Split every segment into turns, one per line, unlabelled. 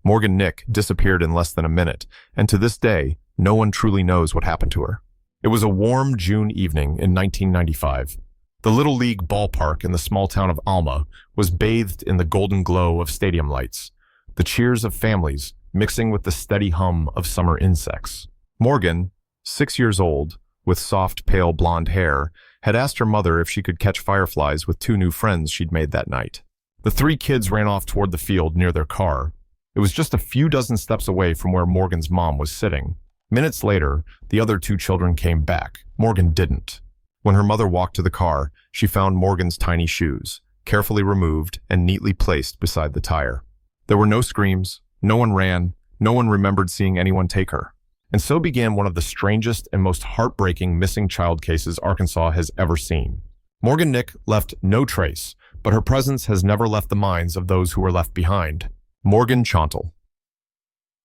Morgan Nick disappeared in less than a minute, and to this day, no one truly knows what happened to her. It was a warm June evening in 1995. The Little League ballpark in the small town of Alma was bathed in the golden glow of stadium lights, the cheers of families mixing with the steady hum of summer insects. Morgan, 6 years old, with soft, pale blonde hair, had asked her mother if she could catch fireflies with 2 new friends she'd made that night. The 3 kids ran off toward the field near their car. It was just a few dozen steps away from where Morgan's mom was sitting. Minutes later, the other 2 children came back. Morgan didn't. When her mother walked to the car, she found Morgan's tiny shoes, carefully removed and neatly placed beside the tire. There were no screams, no one ran, no one remembered seeing anyone take her. And so began one of the strangest and most heartbreaking missing child cases Arkansas has ever seen. Morgan Nick left no trace, but her presence has never left the minds of those who were left behind. Morgan Chontal.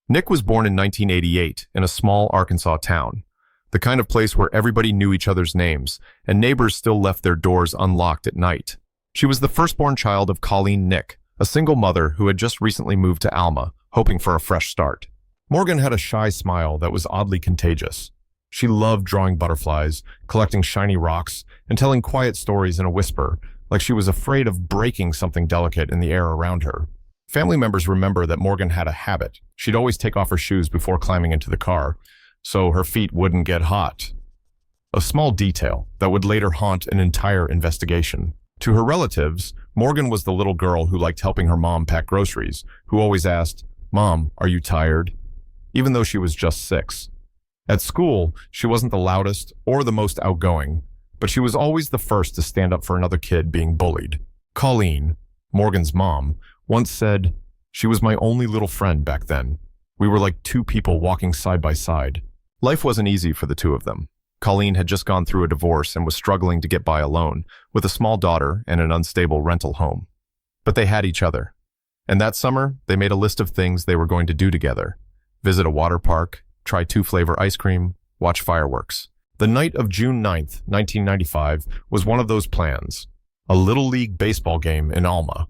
Nick was born in 1988 in a small Arkansas town, the kind of place where everybody knew each other's names, and neighbors still left their doors unlocked at night. She was the firstborn child of Colleen Nick, a single mother who had just recently moved to Alma, hoping for a fresh start. Morgan had a shy smile that was oddly contagious. She loved drawing butterflies, collecting shiny rocks, and telling quiet stories in a whisper, like she was afraid of breaking something delicate in the air around her. Family members remember that Morgan had a habit. She'd always take off her shoes before climbing into the car, so her feet wouldn't get hot. A small detail that would later haunt an entire investigation. To her relatives, Morgan was the little girl who liked helping her mom pack groceries, who always asked, "Mom, are you tired?" Even though she was just 6. At school, she wasn't the loudest or the most outgoing, but she was always the first to stand up for another kid being bullied. Colleen, Morgan's mom, once said, "She was my only little friend back then. We were like 2 people walking side by side." Life wasn't easy for the 2 of them. Colleen had just gone through a divorce and was struggling to get by alone, with a small daughter and an unstable rental home. But they had each other. And that summer, they made a list of things they were going to do together. Visit a water park, try 2-flavor ice cream, watch fireworks. The night of June 9th, 1995, was one of those plans. A Little League baseball game in Alma.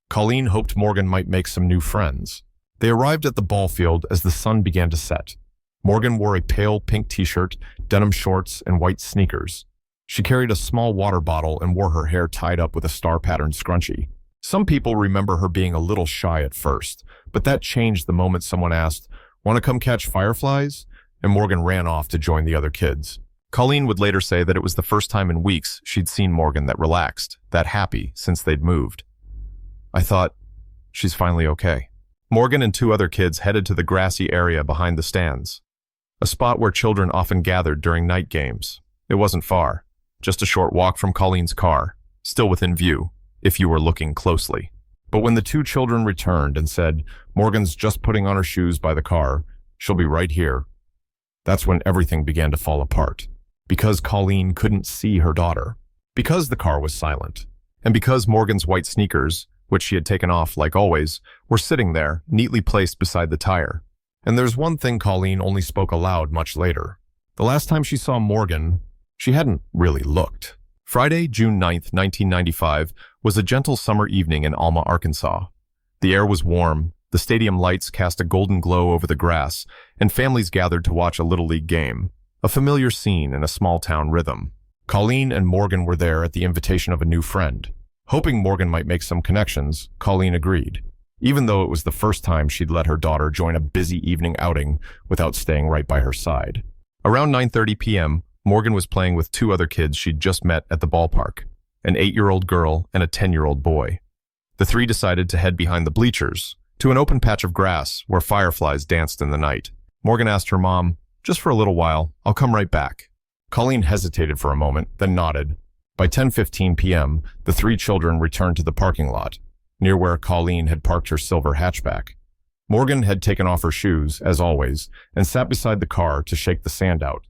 Colleen hoped Morgan might make some new friends. They arrived at the ball field as the sun began to set. Morgan wore a pale pink t-shirt, denim shorts, and white sneakers. She carried a small water bottle and wore her hair tied up with a star-patterned scrunchie. Some people remember her being a little shy at first, but that changed the moment someone asked, "Want to come catch fireflies?" And Morgan ran off to join the other kids. Colleen would later say that it was the first time in weeks she'd seen Morgan that relaxed, that happy since they'd moved. "I thought, she's finally okay." Morgan and 2 other kids headed to the grassy area behind the stands, a spot where children often gathered during night games. It wasn't far, just a short walk from Colleen's car, still within view, if you were looking closely. But when the 2 children returned and said, "Morgan's just putting on her shoes by the car, she'll be right here," that's when everything began to fall apart. Because Colleen couldn't see her daughter. Because the car was silent. And because Morgan's white sneakers, which she had taken off like always, were sitting there, neatly placed beside the tire. And there's one thing Colleen only spoke aloud much later. The last time she saw Morgan, she hadn't really looked. Friday, June 9th, 1995, was a gentle summer evening in Alma, Arkansas. The air was warm, the stadium lights cast a golden glow over the grass, and families gathered to watch a Little League game, a familiar scene in a small-town rhythm. Colleen and Morgan were there at the invitation of a new friend. Hoping Morgan might make some connections, Colleen agreed, even though it was the first time she'd let her daughter join a busy evening outing without staying right by her side. Around 9:30 p.m., Morgan was playing with 2 other kids she'd just met at the ballpark, an 8-year-old girl and a 10-year-old boy. The 3 decided to head behind the bleachers, to an open patch of grass where fireflies danced in the night. Morgan asked her mom, "Just for a little while, I'll come right back." Colleen hesitated for a moment, then nodded. By 10:15 p.m., the 3 children returned to the parking lot, near where Colleen had parked her silver hatchback. Morgan had taken off her shoes, as always, and sat beside the car to shake the sand out.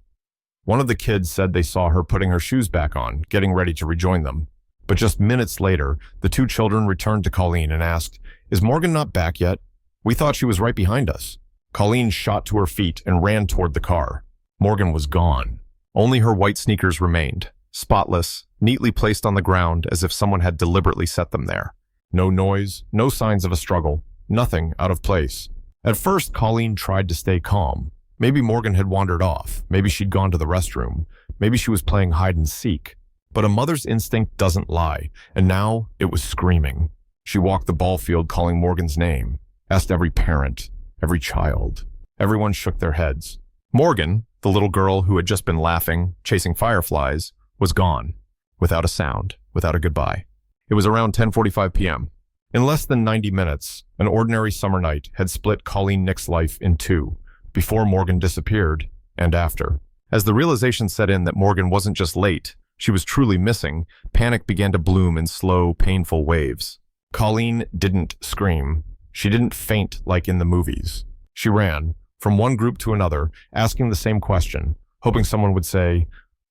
One of the kids said they saw her putting her shoes back on, getting ready to rejoin them. But just minutes later, the 2 children returned to Colleen and asked, "Is Morgan not back yet? We thought she was right behind us." Colleen shot to her feet and ran toward the car. Morgan was gone. Only her white sneakers remained, spotless, neatly placed on the ground as if someone had deliberately set them there. No noise, no signs of a struggle, nothing out of place. At first, Colleen tried to stay calm. Maybe Morgan had wandered off. Maybe she'd gone to the restroom. Maybe she was playing hide and seek. But a mother's instinct doesn't lie, and now it was screaming. She walked the ball field calling Morgan's name, asked every parent, every child. Everyone shook their heads. Morgan, the little girl who had just been laughing, chasing fireflies, was gone, without a sound, without a goodbye. It was around 10:45 p.m. In less than 90 minutes, an ordinary summer night had split Colleen Nick's life in two, before Morgan disappeared and after. As the realization set in that Morgan wasn't just late, she was truly missing, panic began to bloom in slow, painful waves. Colleen didn't scream. She didn't faint like in the movies. She ran, from one group to another, asking the same question, hoping someone would say,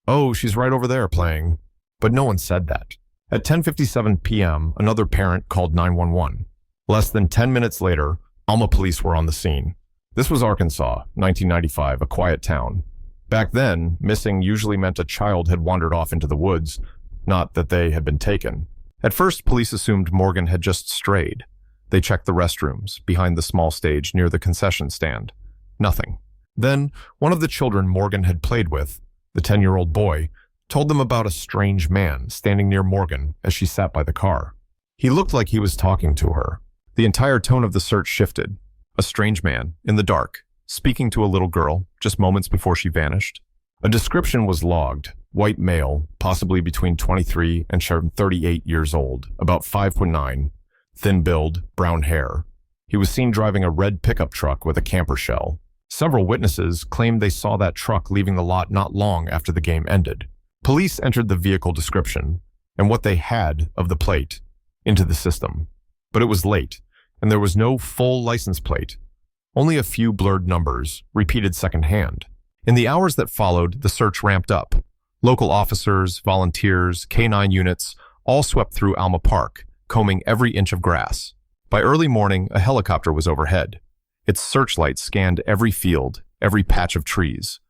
"Oh, she's right over there playing." But no one said that. At 10:57 p.m., another parent called 911. Less than 10 minutes later, Alma police were on the scene. This was Arkansas, 1995, a quiet town. Back then, missing usually meant a child had wandered off into the woods, not that they had been taken. At first, police assumed Morgan had just strayed. They checked the restrooms, behind the small stage near the concession stand. Nothing. Then, one of the children Morgan had played with, the 10-year-old boy, told them about a strange man standing near Morgan as she sat by the car. He looked like he was talking to her. The entire tone of the search shifted. A strange man, in the dark, speaking to a little girl just moments before she vanished. A description was logged. White male, possibly between 23 and 38 years old, about 5'9", thin build, brown hair. He was seen driving a red pickup truck with a camper shell. Several witnesses claimed they saw that truck leaving the lot not long after the game ended. Police entered the vehicle description, and what they had of the plate, into the system. But it was late, and there was no full license plate. Only a few blurred numbers, repeated secondhand. In the hours that followed, the search ramped up. Local officers, volunteers, K-9 units, all swept through Alma Park, combing every inch of grass. By early morning, a helicopter was overhead. Its searchlight scanned every field, every patch of trees.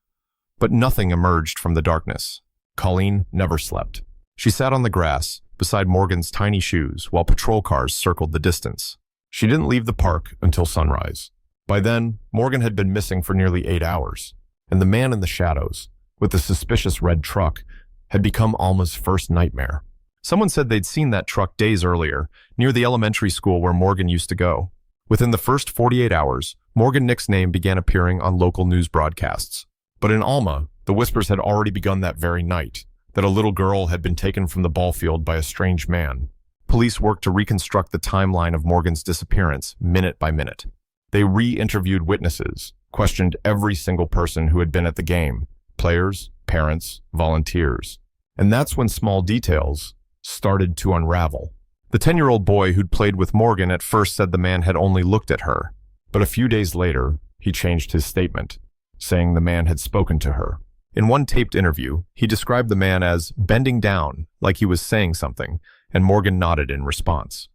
But nothing emerged from the darkness. Colleen never slept. She sat on the grass, beside Morgan's tiny shoes, while patrol cars circled the distance. She didn't leave the park until sunrise. By then, Morgan had been missing for nearly 8 hours, and the man in the shadows, with the suspicious red truck, had become Alma's first nightmare. Someone said they'd seen that truck days earlier, near the elementary school where Morgan used to go. Within the first 48 hours, Morgan Nick's name began appearing on local news broadcasts. But in Alma, the whispers had already begun that very night, that a little girl had been taken from the ball field by a strange man. Police worked to reconstruct the timeline of Morgan's disappearance, minute by minute. They re-interviewed witnesses, questioned every single person who had been at the game, players, parents, volunteers. And that's when small details started to unravel. The 10-year-old boy who'd played with Morgan at first said the man had only looked at her, but a few days later, he changed his statement, saying the man had spoken to her. In one taped interview, he described the man as bending down, like he was saying something, and Morgan nodded in response.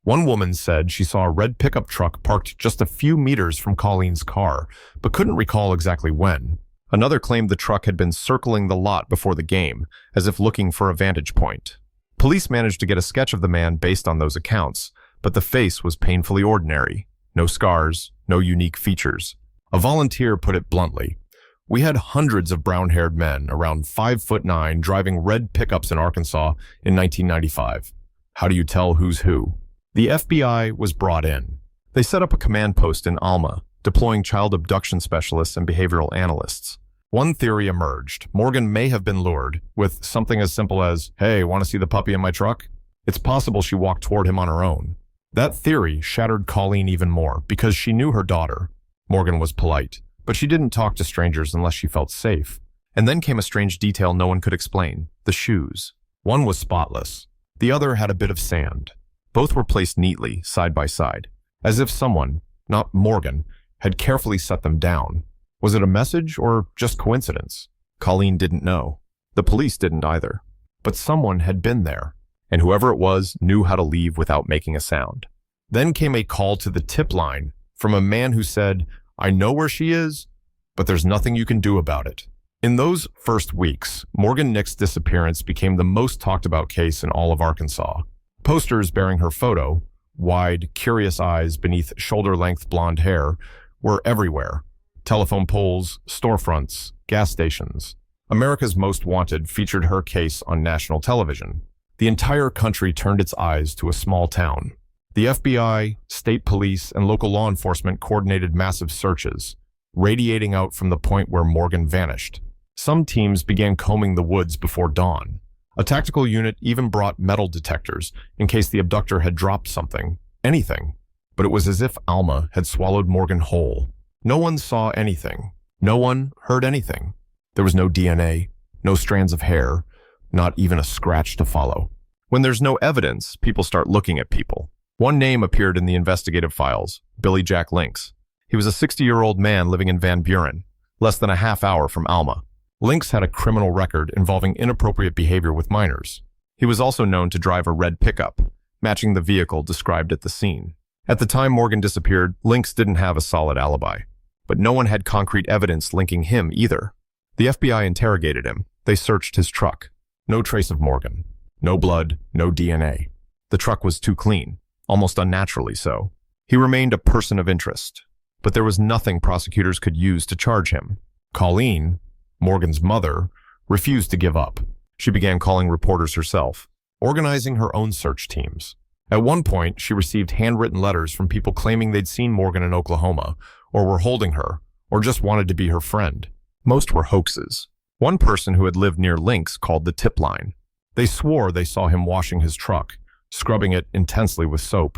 One woman said she saw a red pickup truck parked just a few meters from Colleen's car, but couldn't recall exactly when. Another claimed the truck had been circling the lot before the game, as if looking for a vantage point. Police managed to get a sketch of the man based on those accounts, but the face was painfully ordinary. No scars, no unique features. A volunteer put it bluntly. We had hundreds of brown-haired men, around 5'9", driving red pickups in Arkansas in 1995. How do you tell who's who? The FBI was brought in. They set up a command post in Alma, deploying child abduction specialists and behavioral analysts. One theory emerged. Morgan may have been lured with something as simple as, "Hey, want to see the puppy in my truck?" It's possible she walked toward him on her own. That theory shattered Colleen even more because she knew her daughter. Morgan was polite, but she didn't talk to strangers unless she felt safe. And then came a strange detail no one could explain: the shoes. One was spotless. The other had a bit of sand. Both were placed neatly, side by side, as if someone, not Morgan, had carefully set them down. Was it a message or just coincidence? Colleen didn't know. The police didn't either. But someone had been there, and whoever it was knew how to leave without making a sound. Then came a call to the tip line from a man who said, "I know where she is, but there's nothing you can do about it." In those first weeks, Morgan Nick's disappearance became the most talked about case in all of Arkansas. Posters bearing her photo, wide, curious eyes beneath shoulder-length blonde hair were everywhere. Telephone poles, storefronts, gas stations. America's Most Wanted featured her case on national television. The entire country turned its eyes to a small town. The FBI, state police, and local law enforcement coordinated massive searches, radiating out from the point where Morgan vanished. Some teams began combing the woods before dawn. A tactical unit even brought metal detectors in case the abductor had dropped something, anything. But it was as if Alma had swallowed Morgan whole. No one saw anything. No one heard anything. There was no DNA, no strands of hair, not even a scratch to follow. When there's no evidence, people start looking at people. One name appeared in the investigative files, Billy Jack Lynx. He was a 60-year-old man living in Van Buren, less than a half hour from Alma. Lynx had a criminal record involving inappropriate behavior with minors. He was also known to drive a red pickup, matching the vehicle described at the scene. At the time Morgan disappeared, Lynx didn't have a solid alibi, but no one had concrete evidence linking him either. The FBI interrogated him. They searched his truck. No trace of Morgan. No blood, no DNA. The truck was too clean, almost unnaturally so. He remained a person of interest, but there was nothing prosecutors could use to charge him. Colleen, Morgan's mother, refused to give up. She began calling reporters herself, organizing her own search teams. At one point, she received handwritten letters from people claiming they'd seen Morgan in Oklahoma, or were holding her, or just wanted to be her friend. Most were hoaxes. One person who had lived near Lynx called the tip line. They swore they saw him washing his truck, scrubbing it intensely with soap.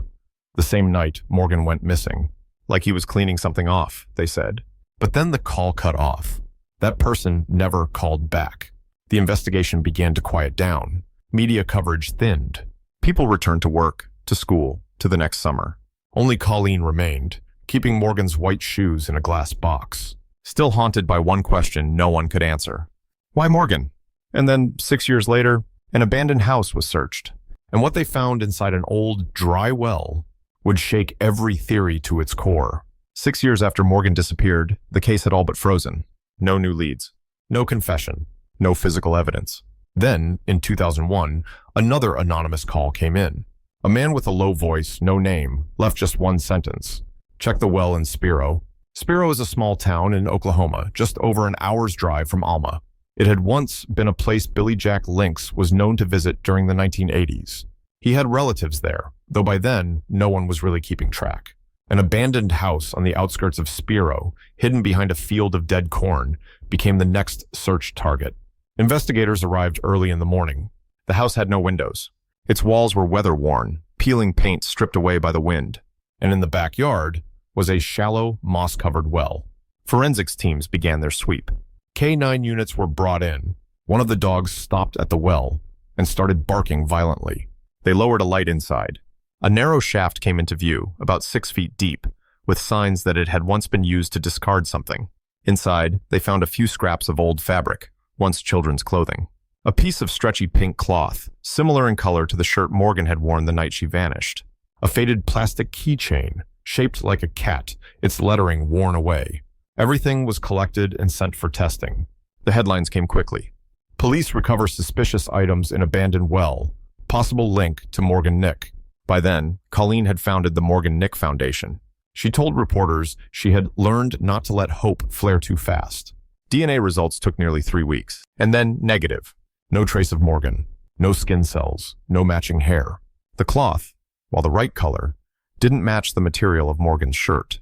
The same night, Morgan went missing. Like he was cleaning something off, they said. But then the call cut off. That person never called back. The investigation began to quiet down. Media coverage thinned. People returned to work, to school, to the next summer. Only Colleen remained, keeping Morgan's white shoes in a glass box. Still haunted by one question no one could answer. Why Morgan? And then, 6 years later, an abandoned house was searched. And what they found inside an old, dry well would shake every theory to its core. 6 years after Morgan disappeared, the case had all but frozen. No new leads. No confession. No physical evidence. Then, in 2001, another anonymous call came in. A man with a low voice, no name, left just one sentence. Check the well in Spiro. Spiro is a small town in Oklahoma, just over an hour's drive from Alma. It had once been a place Billy Jack Lynx was known to visit during the 1980s. He had relatives there, though by then, no one was really keeping track. An abandoned house on the outskirts of Spiro, hidden behind a field of dead corn, became the next search target. Investigators arrived early in the morning. The house had no windows. Its walls were weather-worn, peeling paint stripped away by the wind. And in the backyard was a shallow, moss-covered well. Forensics teams began their sweep. K9 units were brought in. One of the dogs stopped at the well and started barking violently. They lowered a light inside. A narrow shaft came into view, about 6 feet deep, with signs that it had once been used to discard something. Inside, they found a few scraps of old fabric, once children's clothing. A piece of stretchy pink cloth, similar in color to the shirt Morgan had worn the night she vanished. A faded plastic keychain, shaped like a cat, its lettering worn away. Everything was collected and sent for testing. The headlines came quickly. Police recover suspicious items in abandoned well, possible link to Morgan Nick. By then, Colleen had founded the Morgan Nick Foundation. She told reporters she had learned not to let hope flare too fast. DNA results took nearly 3 weeks, and then negative. No trace of Morgan, no skin cells, no matching hair. The cloth, while the right color, didn't match the material of Morgan's shirt.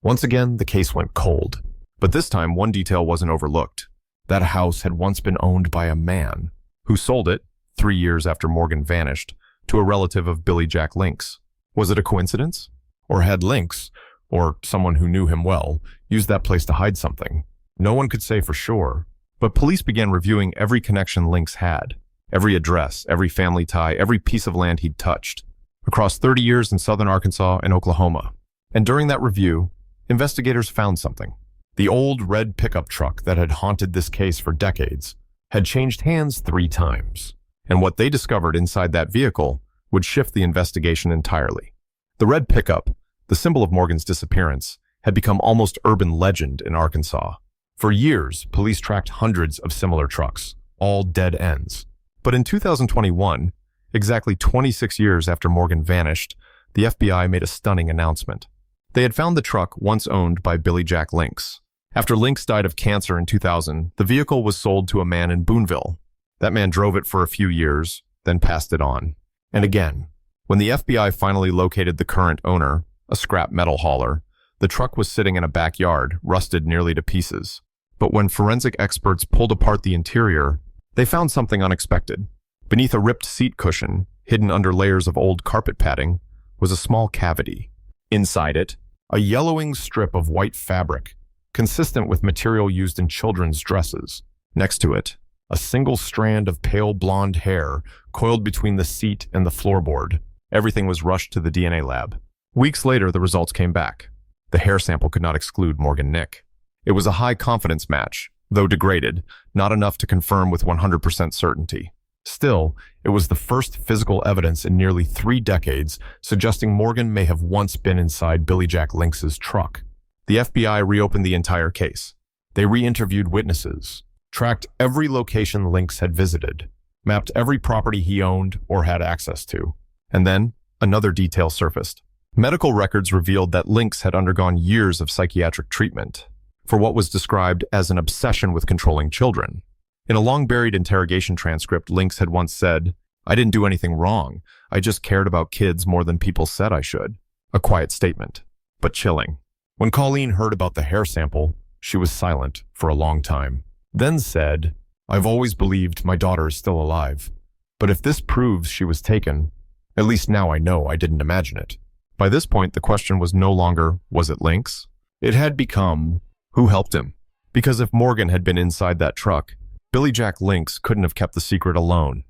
Once again, the case went cold. But this time, one detail wasn't overlooked. That house had once been owned by a man who sold it, 3 years after Morgan vanished, to a relative of Billy Jack Lynx. Was it a coincidence? Or had Lynx, or someone who knew him well, used that place to hide something? No one could say for sure, but police began reviewing every connection Lynx had, every address, every family tie, every piece of land he'd touched, across 30 years in southern Arkansas and Oklahoma. And during that review, investigators found something. The old red pickup truck that had haunted this case for decades had changed hands 3 times. And what they discovered inside that vehicle would shift the investigation entirely. The red pickup, the symbol of Morgan's disappearance, had become almost urban legend in Arkansas. For years, police tracked hundreds of similar trucks, all dead ends. But in 2021, exactly 26 years after Morgan vanished, the FBI made a stunning announcement. They had found the truck once owned by Billy Jack Lynx. After Lynx died of cancer in 2000, the vehicle was sold to a man in Boonville. That man drove it for a few years, then passed it on. And again, when the FBI finally located the current owner, a scrap metal hauler, the truck was sitting in a backyard, rusted nearly to pieces. But when forensic experts pulled apart the interior, they found something unexpected. Beneath a ripped seat cushion, hidden under layers of old carpet padding, was a small cavity. Inside it, a yellowing strip of white fabric, consistent with material used in children's dresses. Next to it, a single strand of pale blonde hair coiled between the seat and the floorboard. Everything was rushed to the DNA lab. Weeks later, the results came back. The hair sample could not exclude Morgan Nick. It was a high-confidence match, though degraded, not enough to confirm with 100% certainty. Still, it was the first physical evidence in nearly 3 decades suggesting Morgan may have once been inside Billy Jack Lynx's truck. The FBI reopened the entire case. They re-interviewed witnesses, tracked every location Lynx had visited, mapped every property he owned or had access to. And then, another detail surfaced. Medical records revealed that Lynx had undergone years of psychiatric treatment for what was described as an obsession with controlling children. In a long-buried interrogation transcript, Lynx had once said, "I didn't do anything wrong. I just cared about kids more than people said I should." A quiet statement, but chilling. When Colleen heard about the hair sample, she was silent for a long time. Then said, "I've always believed my daughter is still alive. But if this proves she was taken, at least now I know I didn't imagine it." By this point, the question was no longer, was it Lynx? It had become, who helped him? Because if Morgan had been inside that truck, Billy Jack Lynx couldn't have kept the secret alone.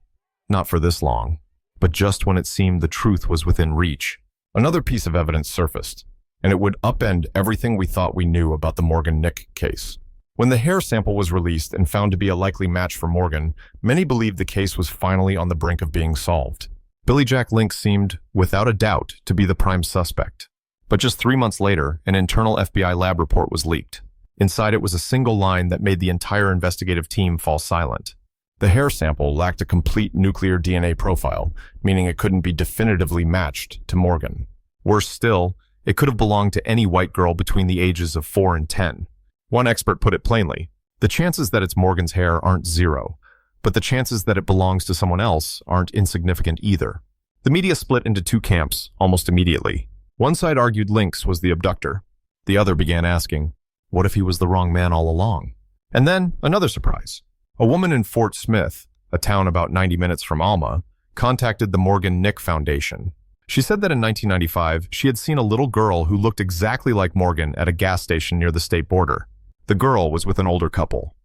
Not for this long, but just when it seemed the truth was within reach. Another piece of evidence surfaced, and it would upend everything we thought we knew about the Morgan Nick case. When the hair sample was released and found to be a likely match for Morgan, many believed the case was finally on the brink of being solved. Billy Jack Lynx seemed, without a doubt, to be the prime suspect. But just 3 months later, an internal FBI lab report was leaked. Inside it was a single line that made the entire investigative team fall silent. The hair sample lacked a complete nuclear DNA profile, meaning it couldn't be definitively matched to Morgan. Worse still, it could have belonged to any white girl between the ages of 4 and 10. One expert put it plainly, the chances that it's Morgan's hair aren't 0, but the chances that it belongs to someone else aren't insignificant either. The media split into 2 camps almost immediately. One side argued Lynx was the abductor. The other began asking, what if he was the wrong man all along? And then, another surprise. A woman in Fort Smith, a town about 90 minutes from Alma, contacted the Morgan Nick Foundation. She said that in 1995, she had seen a little girl who looked exactly like Morgan at a gas station near the state border. The girl was with an older couple.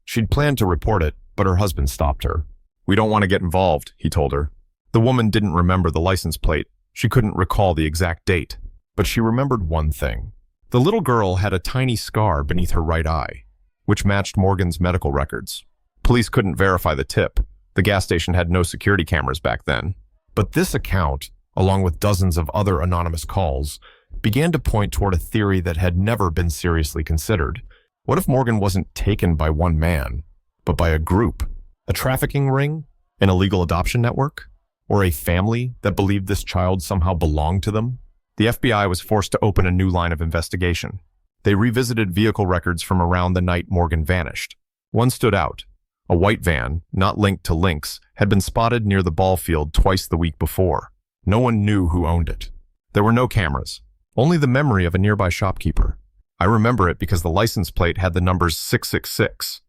She'd planned to report it, but her husband stopped her. "We don't want to get involved," he told her. The woman didn't remember the license plate. She couldn't recall the exact date, but she remembered one thing. The little girl had a tiny scar beneath her right eye, which matched Morgan's medical records. Police couldn't verify the tip. The gas station had no security cameras back then. But this account, along with dozens of other anonymous calls, began to point toward a theory that had never been seriously considered. What if Morgan wasn't taken by one man, but by a group? A trafficking ring? An illegal adoption network? Or a family that believed this child somehow belonged to them? The FBI was forced to open a new line of investigation. They revisited vehicle records from around the night Morgan vanished. One stood out. A white van, not linked to Lynx, had been spotted near the ball field twice the week before. No one knew who owned it. There were no cameras, only the memory of a nearby shopkeeper. I remember it because the license plate had the numbers 666.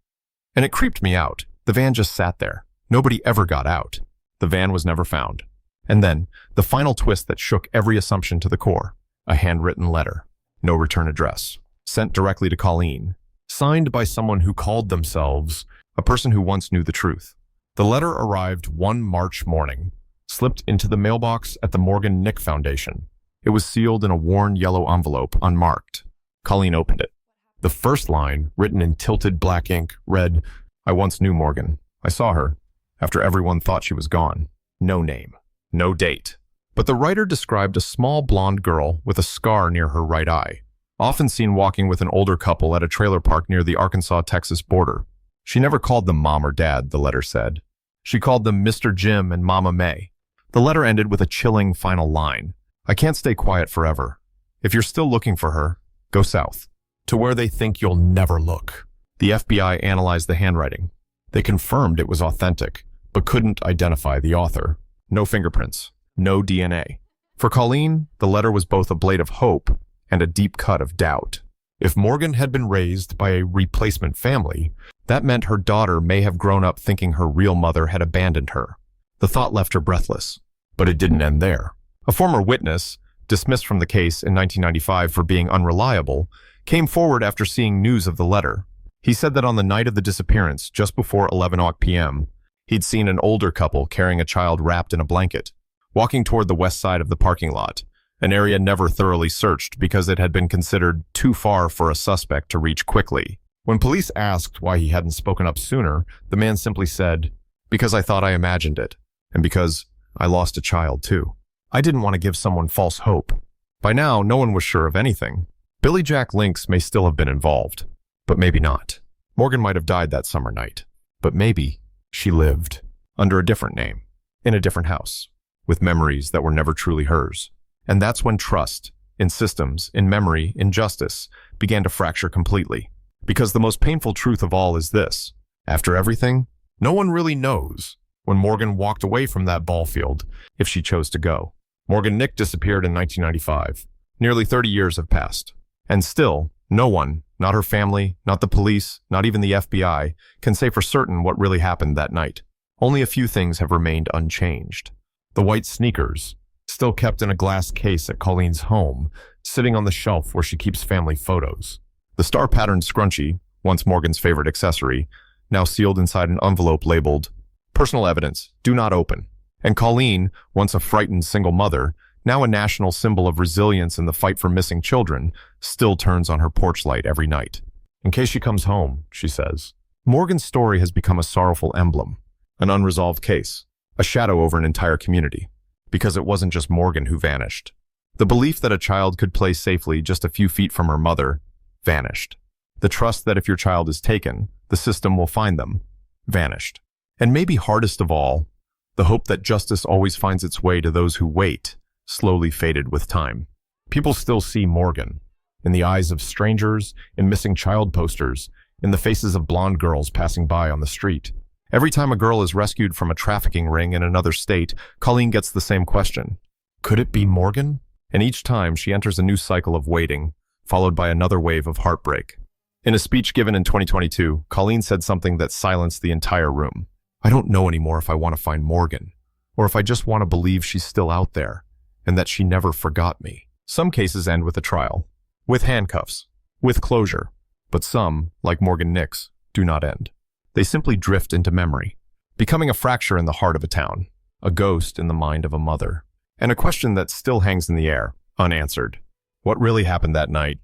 And it creeped me out. The van just sat there. Nobody ever got out. The van was never found. And then, the final twist that shook every assumption to the core. A handwritten letter. No return address. Sent directly to Colleen. Signed by someone who called themselves a person who once knew the truth. The letter arrived one March morning, slipped into the mailbox at the Morgan Nick Foundation. It was sealed in a worn yellow envelope, unmarked. Colleen opened it. The first line, written in tilted black ink, read, "I once knew Morgan. I saw her, after everyone thought she was gone. No name. No date." But the writer described a small blonde girl with a scar near her right eye, often seen walking with an older couple at a trailer park near the Arkansas-Texas border. She never called them mom or dad, the letter said. She called them Mr. Jim and Mama May. The letter ended with a chilling final line. I can't stay quiet forever. If you're still looking for her, go south, to where they think you'll never look. The FBI analyzed the handwriting. They confirmed it was authentic, but couldn't identify the author. No fingerprints, no DNA. For Colleen, the letter was both a blade of hope and a deep cut of doubt. If Morgan had been raised by a replacement family, that meant her daughter may have grown up thinking her real mother had abandoned her. The thought left her breathless, but it didn't end there. A former witness, dismissed from the case in 1995 for being unreliable, came forward after seeing news of the letter. He said that on the night of the disappearance, just before 11 p.m., he'd seen an older couple carrying a child wrapped in a blanket, walking toward the west side of the parking lot, an area never thoroughly searched because it had been considered too far for a suspect to reach quickly. When police asked why he hadn't spoken up sooner, the man simply said, "Because I thought I imagined it, and because I lost a child too. I didn't want to give someone false hope." By now, no one was sure of anything. Billy Jack Lynx may still have been involved, but maybe not. Morgan might have died that summer night, but maybe she lived under a different name, in a different house, with memories that were never truly hers. And that's when trust, in systems, in memory, in justice, began to fracture completely. Because the most painful truth of all is this: after everything, no one really knows when Morgan walked away from that ball field, if she chose to go. Morgan Nick disappeared in 1995. Nearly 30 years have passed. And still, no one, not her family, not the police, not even the FBI, can say for certain what really happened that night. Only a few things have remained unchanged. The white sneakers, still kept in a glass case at Colleen's home, sitting on the shelf where she keeps family photos. The star-patterned scrunchie, once Morgan's favorite accessory, now sealed inside an envelope labeled, "Personal evidence, do not open." And Colleen, once a frightened single mother, now a national symbol of resilience in the fight for missing children, still turns on her porch light every night. In case she comes home, she says. Morgan's story has become a sorrowful emblem, an unresolved case, a shadow over an entire community. Because it wasn't just Morgan who vanished. The belief that a child could play safely just a few feet from her mother vanished. The trust that if your child is taken, the system will find them vanished. And maybe hardest of all, the hope that justice always finds its way to those who wait slowly faded with time. People still see Morgan, in the eyes of strangers, in missing child posters, in the faces of blonde girls passing by on the street. Every time a girl is rescued from a trafficking ring in another state, Colleen gets the same question. Could it be Morgan? And each time she enters a new cycle of waiting, followed by another wave of heartbreak. In a speech given in 2022, Colleen said something that silenced the entire room. "I don't know anymore if I want to find Morgan, or if I just want to believe she's still out there, and that she never forgot me." Some cases end with a trial, with handcuffs, with closure, but some, like Morgan Nick's, do not end. They simply drift into memory, becoming a fracture in the heart of a town, a ghost in the mind of a mother, and a question that still hangs in the air, unanswered. What really happened that night?